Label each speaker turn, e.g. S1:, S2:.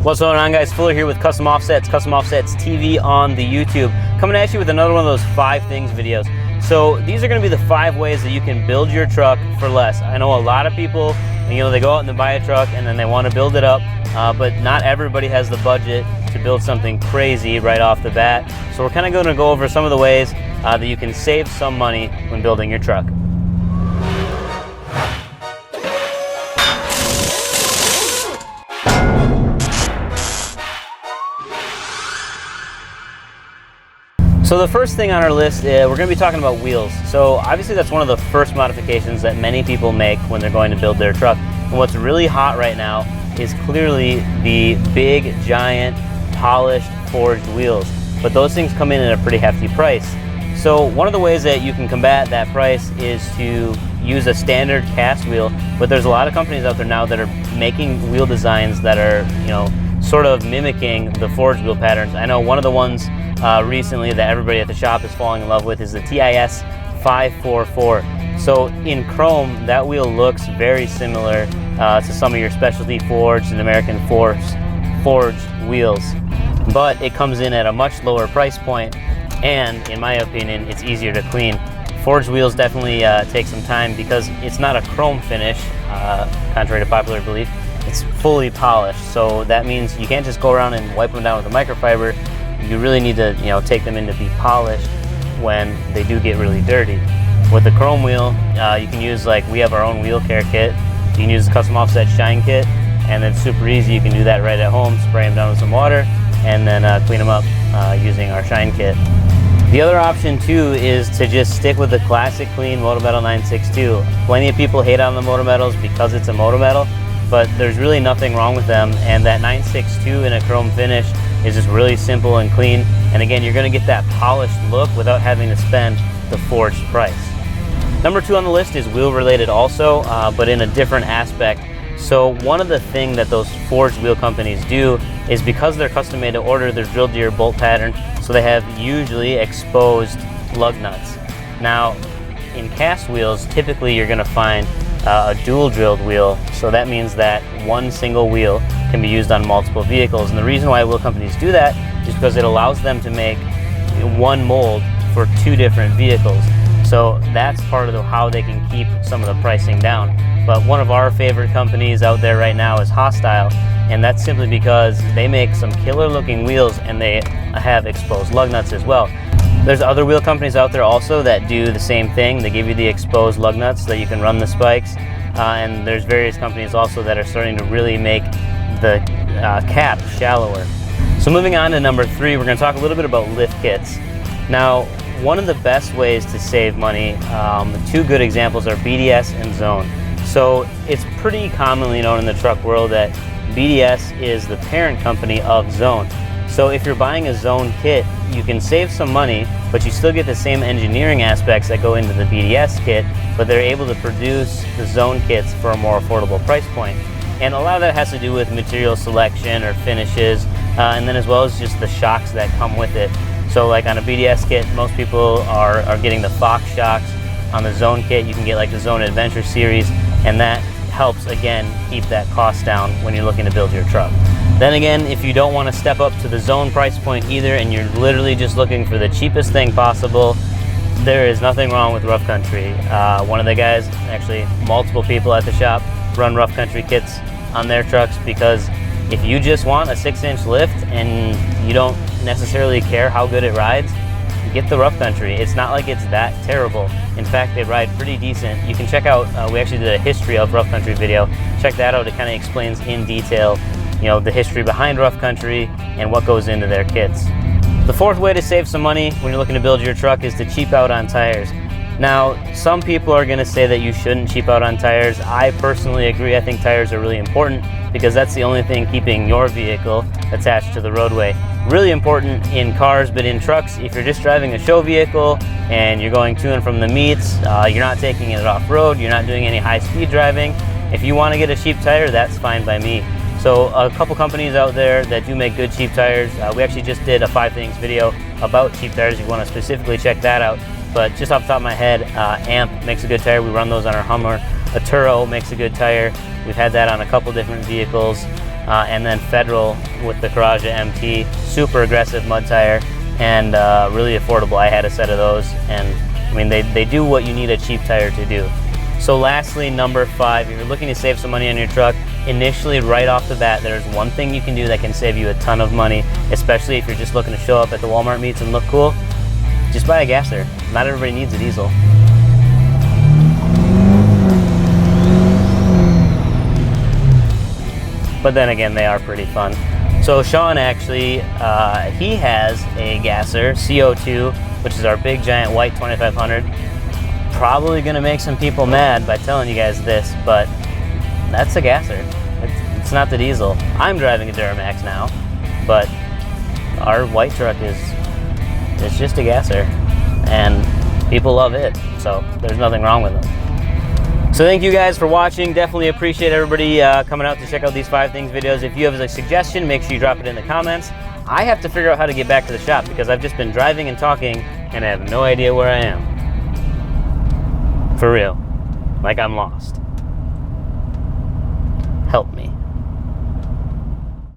S1: What's going on, guys? Fuller here with Custom Offsets TV on the YouTube. Coming at you with another one of those 5 things videos. So these are going to be the 5 ways that you can build your truck for less. I know a lot of people, they go out and they buy a truck and then they want to build it up, but not everybody has the budget to build something crazy right off the bat. So we're kind of going to go over some of the ways that you can save some money when building your truck. So the first thing on our list, we're going to be talking about wheels. So obviously that's one of the first modifications that many people make when they're going to build their truck. And what's really hot right now is clearly the big, giant, polished, forged wheels. But those things come in at a pretty hefty price. So one of the ways that you can combat that price is to use a standard cast wheel. But there's a lot of companies out there now that are making wheel designs that are, sort of mimicking the forged wheel patterns. I know one of the ones recently that everybody at the shop is falling in love with is the TIS 544. So in chrome, that wheel looks very similar to some of your specialty forged and American forged wheels, but it comes in at a much lower price point, and in my opinion, it's easier to clean. Forged wheels definitely take some time because it's not a chrome finish, contrary to popular belief. It's fully polished, so that means you can't just go around and wipe them down with a microfiber. You really need to, take them in to be polished when they do get really dirty. With the chrome wheel, you can use, we have our own wheel care kit. You can use the Custom Offset Shine Kit, and it's super easy. You can do that right at home, spray them down with some water, and then clean them up using our Shine Kit. The other option too is to just stick with the classic clean Moto Metal 962. Plenty of people hate on the Moto Metals because it's a Moto Metal, but there's really nothing wrong with them, and that 962 in a chrome finish is just really simple and clean. And again, you're going to get that polished look without having to spend the forged price. Number 2 on the list is wheel related also, but in a different aspect. So one of the things that those forged wheel companies do is, because they're custom made to order, they're drilled to your bolt pattern, so they have usually exposed lug nuts. Now in cast wheels, typically you're going to find a dual drilled wheel, so that means that one single wheel can be used on multiple vehicles. And the reason why wheel companies do that is because it allows them to make one mold for 2 different vehicles. So that's part of how they can keep some of the pricing down. But one of our favorite companies out there right now is Hostile, and that's simply because they make some killer looking wheels and they have exposed lug nuts as well. There's other wheel companies out there also that do the same thing. They give you the exposed lug nuts so that you can run the spikes. And there's various companies also that are starting to really make the cap shallower. So moving on to number 3, we're going to talk a little bit about lift kits. Now, one of the best ways to save money, 2 good examples are BDS and Zone. So it's pretty commonly known in the truck world that BDS is the parent company of Zone. So if you're buying a Zone kit, you can save some money, but you still get the same engineering aspects that go into the BDS kit, but they're able to produce the Zone kits for a more affordable price point. And a lot of that has to do with material selection or finishes, and then as well as just the shocks that come with it. So like on a BDS kit, most people are getting the Fox shocks. On the Zone kit, you can get the Zone Adventure series, and that helps, again, keep that cost down when you're looking to build your truck. Then again, if you don't want to step up to the Zone price point either, and you're literally just looking for the cheapest thing possible, there is nothing wrong with Rough Country. One of the guys, actually multiple people at the shop, run Rough Country kits on their trucks, because if you just want a 6-inch lift and you don't necessarily care how good it rides, get the Rough Country. It's not like it's that terrible. In fact, they ride pretty decent. You can check out, we actually did a history of Rough Country video. Check that out. It kind of explains in detail the history behind Rough Country and what goes into their kits. The 4th way to save some money when you're looking to build your truck is to cheap out on tires. Now, some people are going to say that you shouldn't cheap out on tires. I personally agree. I think tires are really important because that's the only thing keeping your vehicle attached to the roadway. Really important in cars, but in trucks, if you're just driving a show vehicle and you're going to and from the meets, you're not taking it off-road, you're not doing any high-speed driving. If you want to get a cheap tire, that's fine by me. So a couple companies out there that do make good cheap tires. We actually just did a 5 things video about cheap tires if you want to specifically check that out. But just off the top of my head, AMP makes a good tire. We run those on our Hummer. Atturo makes a good tire. We've had that on a couple different vehicles. And then Federal with the Karaja MT, super aggressive mud tire, and really affordable. I had a set of those, and I mean, they do what you need a cheap tire to do. So lastly, number 5, if you're looking to save some money on your truck, initially right off the bat, there's one thing you can do that can save you a ton of money, especially if you're just looking to show up at the Walmart meets and look cool. Just buy a gasser. Not everybody needs a diesel. But then again, they are pretty fun. So Sean actually, he has a gasser, CO2, which is our big giant white 2500. Probably gonna make some people mad by telling you guys this, but that's a gasser. It's not the diesel. I'm driving a Duramax now, but our white truck it's just a gasser, and people love it, so there's nothing wrong with them. So thank you guys for watching. Definitely appreciate everybody coming out to check out these 5 things videos. If you have a suggestion, make sure you drop it in the comments. I have to figure out how to get back to the shop because I've just been driving and talking and I have no idea where I am. For real. Like I'm lost. Help me.